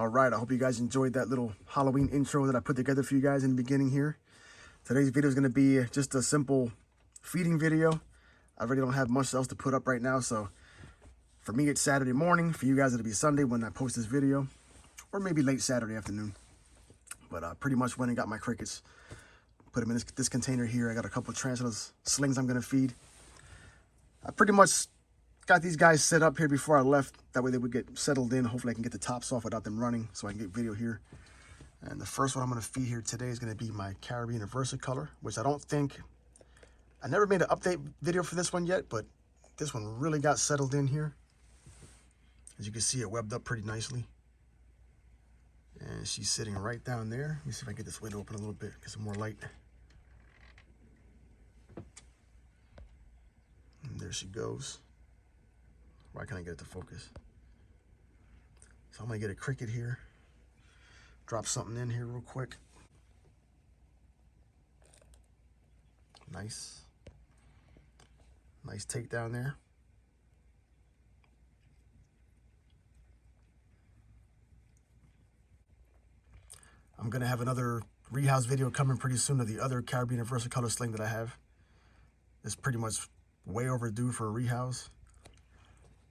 All right, I hope you guys enjoyed that little Halloween intro that I put together for you guys in the beginning here. Today's video is going to be just a simple feeding video. I really don't have much else to put up right now, so for me it's Saturday morning. For you guys it'll be Sunday when I post this video, or maybe late Saturday afternoon. But I pretty much went and got my crickets, put them in this container here. I got a couple of tarantulas slings I'm going to feed. I pretty much got these guys set up here before I left. That way they would get settled in. Hopefully I can get the tops off without them running so I can get video here. And the first one I'm going to feed here today is going to be my Caribbean versicolor, which I never made an update video for this one yet, but this one really got settled in here. As you can see, it webbed up pretty nicely. And she's sitting right down there. Let me see if I can get this window open a little bit, get some more light. And there she goes. Why can't I get it to focus? So I'm gonna get a cricket here. Drop something in here real quick. Nice. Nice takedown there. I'm gonna have another rehouse video coming pretty soon of the other Caribbean versicolor sling that I have. It's pretty much way overdue for a rehouse.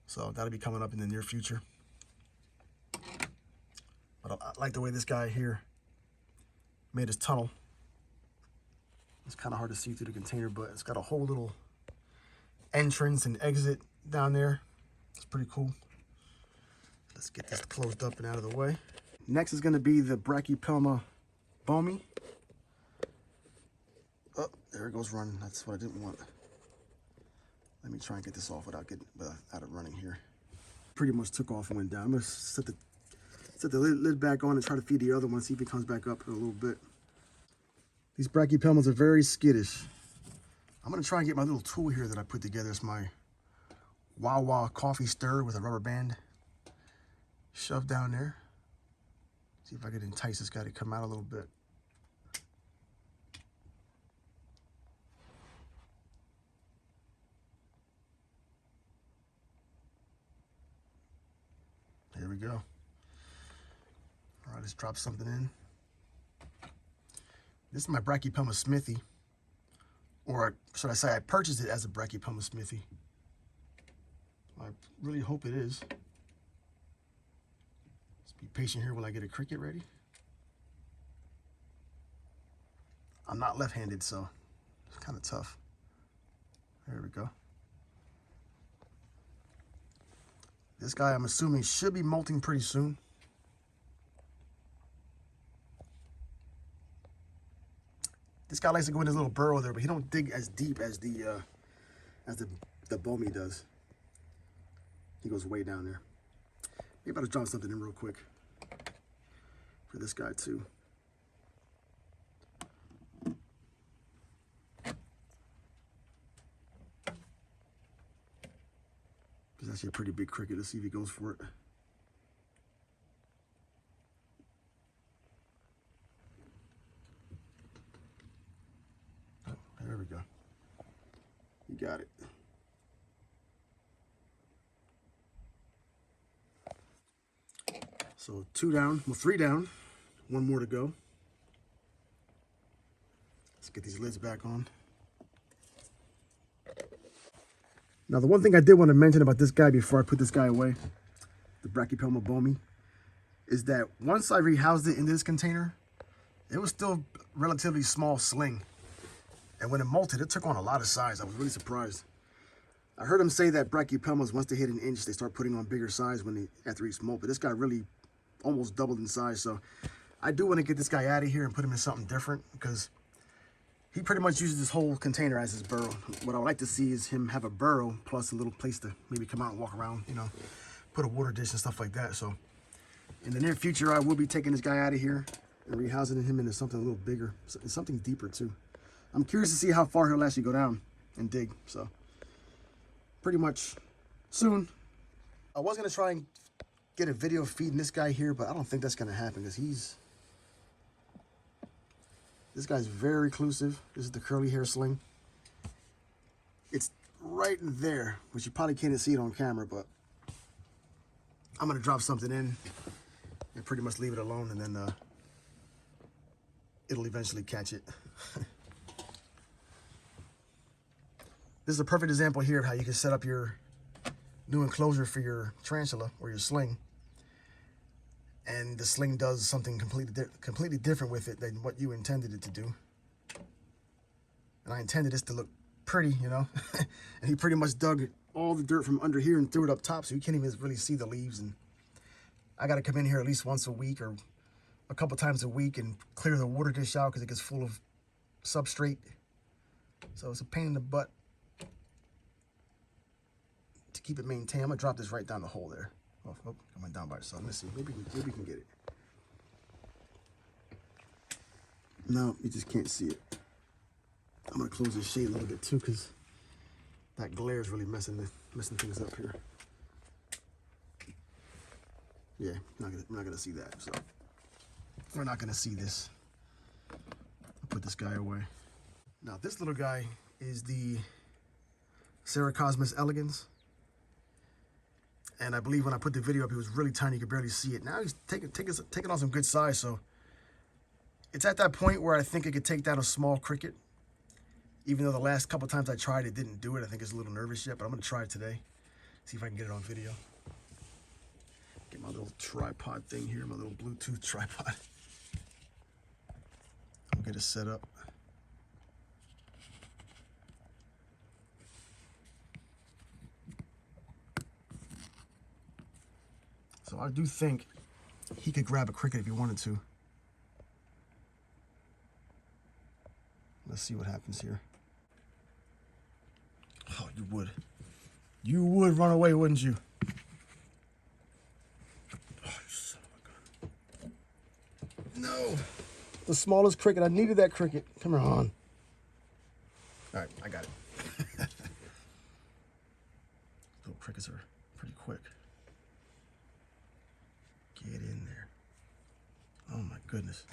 So that'll be coming up in the near future. But I like the way this guy here made his tunnel. It's kind of hard to see through the container, but it's got a whole little entrance and exit down there. It's pretty cool. Let's get this closed up and out of the way. Next is going to be the Brachypelma bomi. Oh, there it goes running. That's what I didn't want. Let me try and get this off without it running here. Pretty much took off and went down. I'm going to set the lid back on and try to feed the other one, see if it comes back up in a little bit. These Brachypelmas are very skittish. I'm going to try and get my little tool here that I put together. It's my Wawa coffee stirrer with a rubber band shoved down there. See if I can entice this guy to come out a little bit. Here we go. All right, let's drop something in. This is my Brachypelma smithy, or should I say I purchased it as a Brachypelma smithy. I really hope it is. Let's be patient here while I get a cricket ready. I'm not left-handed, so it's kind of tough. There we go. This guy, I'm assuming, should be molting pretty soon. This guy likes to go in his little burrow there, but he don't dig as deep as the bomi does. He goes way down there. Maybe I'll just drop something in real quick for this guy too. It's actually a pretty big cricket. Let's see if he goes for it. Oh, there we go. You got it. So 2 down, well 3 down, 1 more to go. Let's get these lids back on. Now, the one thing I did want to mention about this guy before I put this guy away, the Brachypelma bomi, is that once I rehoused it in this container, it was still a relatively small sling. And when it molted, it took on a lot of size. I was really surprised. I heard him say that Brachypelmas, once they hit an inch, they start putting on bigger size after each molt. But this guy really almost doubled in size. So I do want to get this guy out of here and put him in something different, because he pretty much uses this whole container as his burrow. What I would like to see is him have a burrow plus a little place to maybe come out and walk around, you know, put a water dish and stuff like that. So in the near future, I will be taking this guy out of here and rehousing him into something a little bigger, something deeper too. I'm curious to see how far he'll actually go down and dig. So pretty much soon. I was going to try and get a video feeding this guy here, but I don't think that's going to happen, because this guy's very reclusive. This is the curly hair sling. It's right there, which you probably can't see it on camera, but I'm gonna drop something in and pretty much leave it alone, and then it'll eventually catch it. This is a perfect example here of how you can set up your new enclosure for your tarantula or your sling, and the sling does something completely different with it than what you intended it to do. And I intended this to look pretty, you know. And he pretty much dug all the dirt from under here and threw it up top, so you can't even really see the leaves. And I got to come in here at least once a week or a couple times a week and clear the water dish out because it gets full of substrate. So it's a pain in the butt to keep it maintained. I'm gonna drop this right down the hole there. Oh, I went down by itself. Let's see. Maybe we can get it. No, you just can't see it. I'm gonna close this shade a little bit too, because that glare is really messing things up here. Yeah, we're not gonna see that. So we're not gonna see this. I'll put this guy away. Now this little guy is the Sericosmus elegans. And I believe when I put the video up, he was really tiny. You could barely see it. Now he's taking on some good size. So it's at that point where I think it could take down a small cricket. Even though the last couple times I tried, it didn't do it. I think it's a little nervous yet, but I'm going to try it today. See if I can get it on video. Get my little tripod thing here, my little Bluetooth tripod. I'll get it set up. So I do think he could grab a cricket if he wanted to. Let's see what happens here. Oh, you would. You would run away, wouldn't you? Oh, you son of a gun. No. The smallest cricket. I needed that cricket. Come on. All right, I got it. Little crickets are pretty quick. Get in there. Oh my goodness.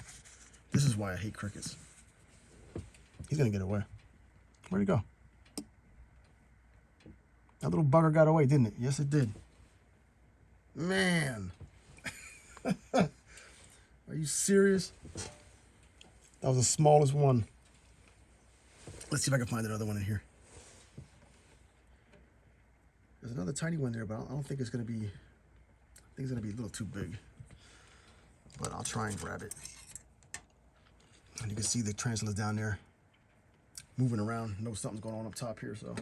This is why I hate crickets. He's gonna get away. Where'd he go? That little bugger got away, didn't it? Yes, it did. Man. Are you serious? That was the smallest one. Let's see if I can find another one in here. There's another tiny one there, but I don't think it's gonna be, I think it's gonna be a little too big. But I'll try and grab it. And you can see the tarantulas down there moving around. Know something's going on up top here, so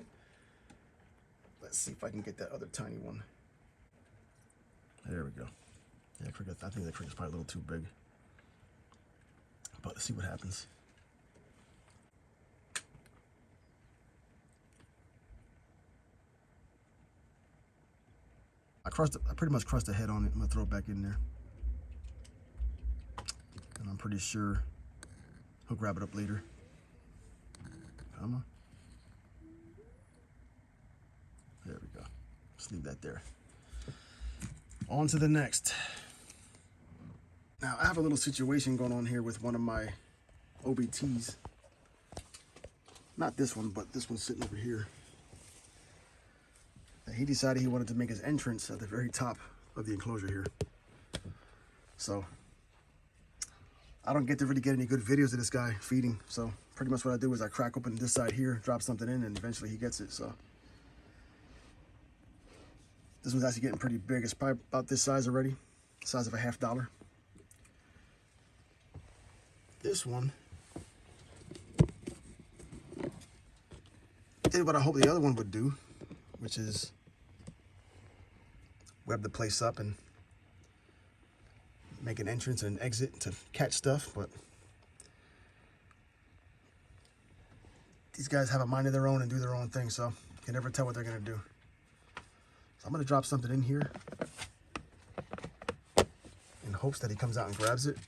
let's see if I can get that other tiny one. There we go. Yeah, cricket. I think that cricket's probably a little too big. But let's see what happens. I pretty much crushed the head on it. I'm gonna throw it back in there. And I'm pretty sure he'll grab it up later. Come on. There we go. Just leave that there. On to the next. Now, I have a little situation going on here with one of my OBTs. Not this one, but this one's sitting over here. He decided he wanted to make his entrance at the very top of the enclosure here. So I don't get to really get any good videos of this guy feeding. So pretty much what I do is I crack open this side here, drop something in, and eventually he gets it. So this one's actually getting pretty big. It's probably about this size already, the size of a $50. This one did what I hope the other one would do, which is web the place up and make an entrance and exit to catch stuff. But these guys have a mind of their own and do their own thing, so you can never tell what they're gonna do. So I'm gonna drop something in here in hopes that he comes out and grabs it.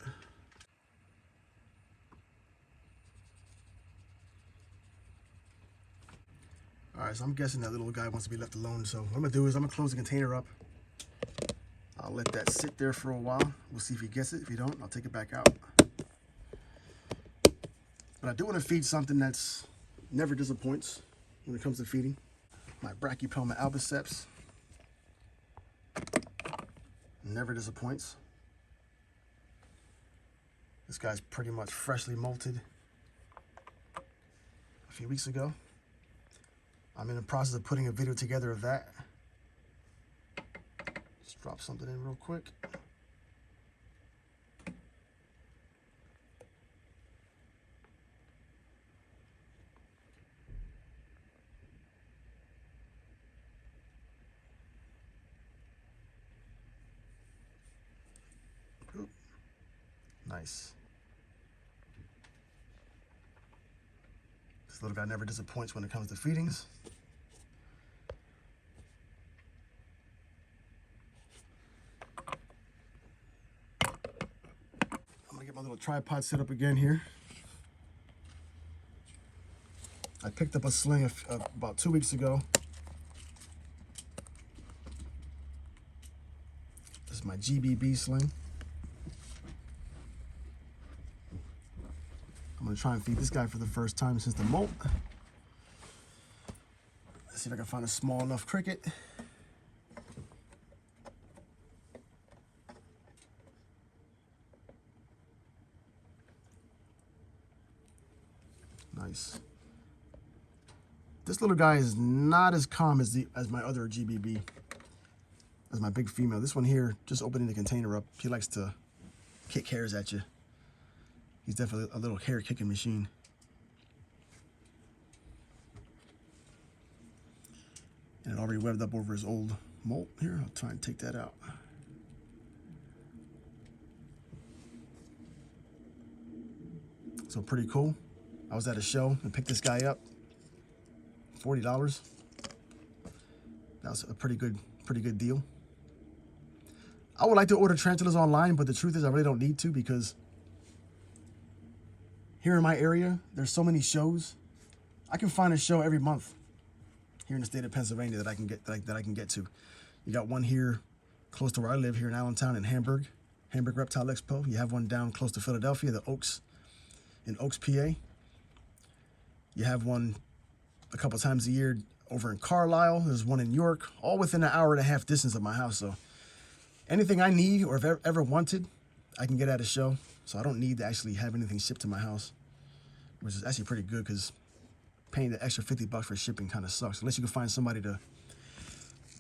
All right, so I'm guessing that little guy wants to be left alone. So what I'm gonna do is I'm gonna close the container up. I'll let that sit there for a while. We'll see if he gets it. If he don't, I'll take it back out. But I do want to feed something that's never disappoints when it comes to feeding. My Brachypelma albiceps. Never disappoints. This guy's pretty much freshly molted a few weeks ago. I'm in the process of putting a video together of that. Just drop something in real quick. Oop. Nice. This little guy never disappoints when it comes to feedings. I'm gonna get my little tripod set up again here. I picked up a sling about 2 weeks ago. This is my GBB sling. I'm gonna try and feed this guy for the first time since the molt. Let's see if I can find a small enough cricket. Nice. This little guy is not as calm as my other GBB, as my big female. This one here, just opening the container up, he likes to kick hairs at you. He's definitely a little hair kicking machine. And it already webbed up over his old molt. Here, I'll try and take that out. So pretty cool. I was at a show and picked this guy up. $40. That was a pretty good deal. I would like to order tarantulas online, but the truth is I really don't need to, because here in my area, there's so many shows. I can find a show every month here in the state of Pennsylvania that I can get to. You got one here close to where I live here in Allentown in Hamburg Reptile Expo. You have one down close to Philadelphia, the Oaks, in Oaks, PA. You have one a couple times a year over in Carlisle. There's one in York, all within an hour and a half distance of my house. So anything I need or have ever wanted, I can get at a show. So I don't need to actually have anything shipped to my house, which is actually pretty good, because paying the extra $50 for shipping kind of sucks, unless you can find somebody to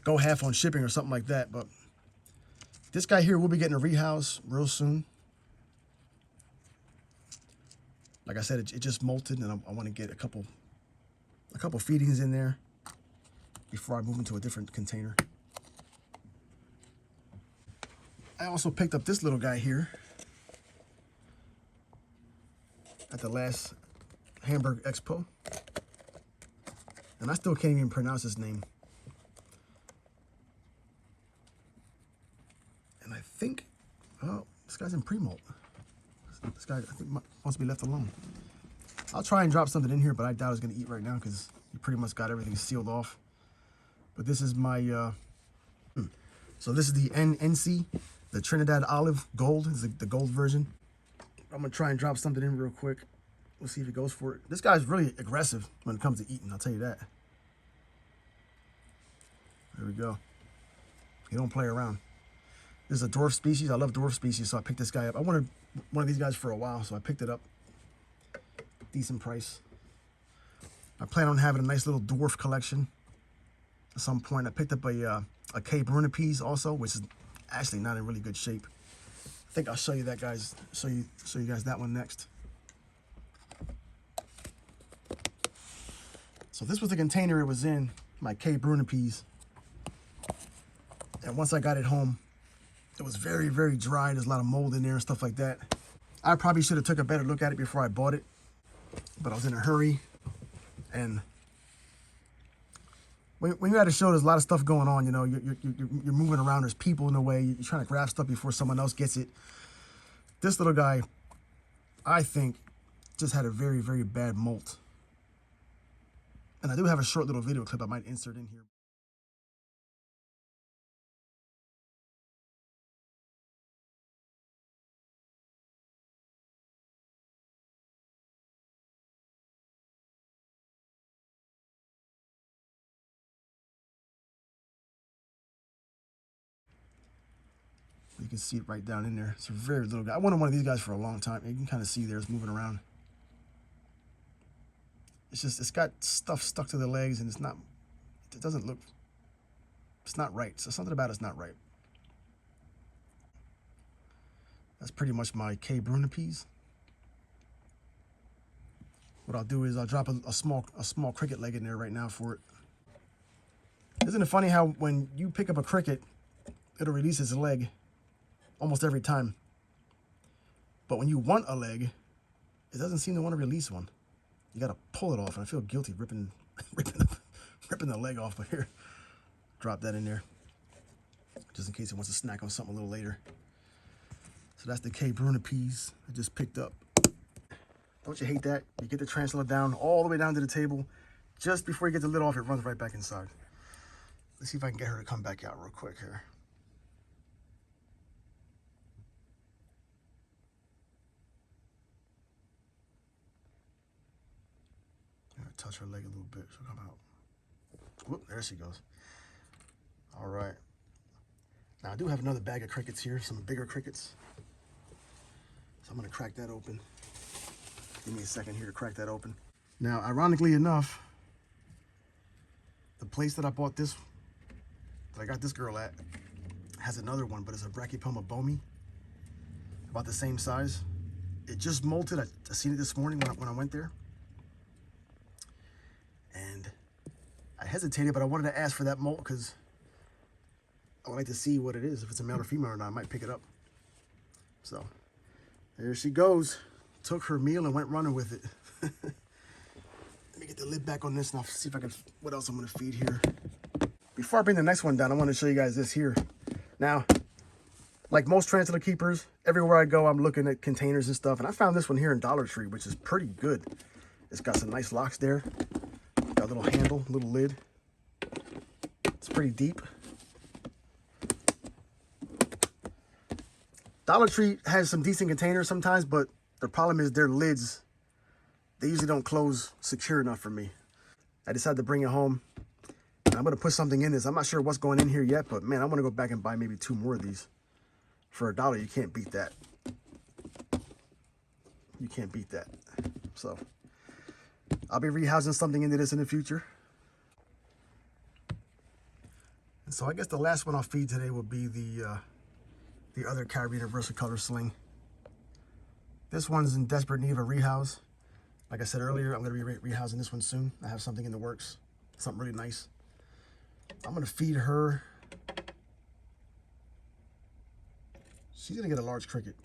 go half on shipping or something like that. But this guy here will be getting a rehouse real soon. Like I said, it just molted, and I want to get a couple feedings in there before I move into a different container. I also picked up this little guy here at the last Hamburg Expo, and I still can't even pronounce his name. And I think, oh, this guy's in pre-molt. This guy, I think, wants to be left alone. I'll try and drop something in here, but I doubt he's going to eat right now, because he pretty much got everything sealed off. But this is my, so this is the NC, the Trinidad Olive Gold. This is the gold version. I'm going to try and drop something in real quick. We'll see if he goes for it. This guy's really aggressive when it comes to eating, I'll tell you that. There we go. He don't play around. This is a dwarf species. I love dwarf species, so I picked this guy up. I wanted one of these guys for a while, so I picked it up. Decent price. I plan on having a nice little dwarf collection at some point. I picked up a K. Brunipes also, which is actually not in really good shape. I think I'll show you that, guys. Show you guys that one next. So this was the container it was in, my K. Brunipes. And once I got it home, it was very, very dry. There's a lot of mold in there and stuff like that. I probably should have took a better look at it before I bought it, but I was in a hurry. And when you're at a show, there's a lot of stuff going on. You know, you're moving around. There's people in the way. You're trying to grab stuff before someone else gets it. This little guy, I think, just had a very, very bad molt. And I do have a short little video clip I might insert in here. You can see it right down in there. It's a very little guy. I wanted one of these guys for a long time. You can kind of see there it's moving around. It's just, it's got stuff stuck to the legs, and it doesn't look, it's not right. So something about it's not right. That's pretty much my K. Brunipes. What I'll do is I'll drop a small cricket leg in there right now for it. Isn't it funny how when you pick up a cricket, it'll release its leg almost every time. But when you want a leg, it doesn't seem to want to release one. You gotta pull it off, and I feel guilty ripping the leg off. But here, drop that in there, just in case it wants to snack on something a little later. So that's the K. Brunipes I just picked up. Don't you hate that? You get the tarantula down, all the way down to the table. Just before you get the lid off, it runs right back inside. Let's see if I can get her to come back out real quick here. Touch her leg a little bit, she'll come out. Whoop, there she goes. All right. Now I do have another bag of crickets here, some bigger crickets. So I'm gonna crack that open. Give me a second here to crack that open. Now, ironically enough, the place that I bought that I got this girl at, has another one, but it's a Brachypelma bomi, about the same size. It just molted. I seen it this morning when I went there. And I hesitated, but I wanted to ask for that molt because I would like to see what it is, if it's a male or female or not. I might pick it up. So there she goes. Took her meal and went running with it. Let me get the lid back on this and I'll see if I can, what else I'm gonna feed here. Before I bring the next one down, I want to show you guys this here. Now, like most tarantula keepers, everywhere I go, I'm looking at containers and stuff. And I found this one here in Dollar Tree, which is pretty good. It's got some nice locks there. Got a little handle, little lid. It's pretty deep. Dollar Tree has some decent containers sometimes, but the problem is their lids, they usually don't close secure enough for me. I decided to bring it home. I'm gonna put something in this. I'm not sure what's going in here yet, but man, I wanna go back and buy maybe 2 more of these. For $1, you can't beat that. You can't beat that. So I'll be rehousing something into this in the future. And so I guess the last one I'll feed today will be the other Caribbean Universal Color Sling. This one's in desperate need of a rehouse. Like I said earlier, I'm going to be rehousing this one soon. I have something in the works, something really nice. I'm going to feed her. She's going to get a large cricket.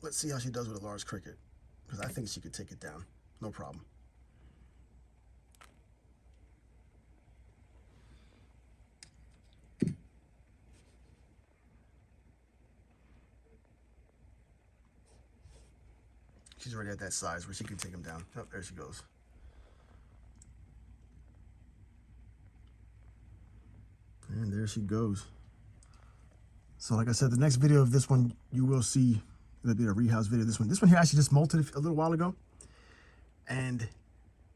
Let's see how she does with a large cricket, because I think she could take it down, no problem. She's already at that size where she can take him down. Oh, there she goes. And there she goes. So like I said, the next video of this one, you will see, it'll be a rehouse video. This one here actually just molted a little while ago. And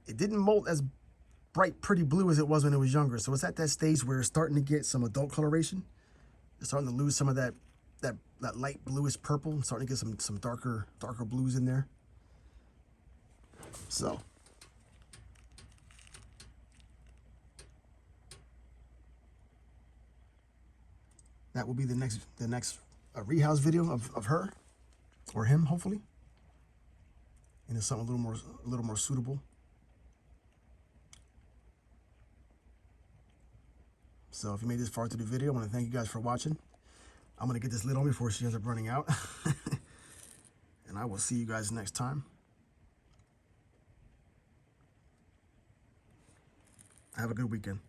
it didn't molt as bright, pretty blue as it was when it was younger. So it's at that stage where it's starting to get some adult coloration. It's starting to lose some of that light bluish purple. I'm starting to get some darker blues in there. So that will be the next rehouse video of her or him, hopefully. And it's something a little more suitable. So if you made this far through the video, I want to thank you guys for watching. I'm going to get this lid on before she ends up running out. And I will see you guys next time. Have a good weekend.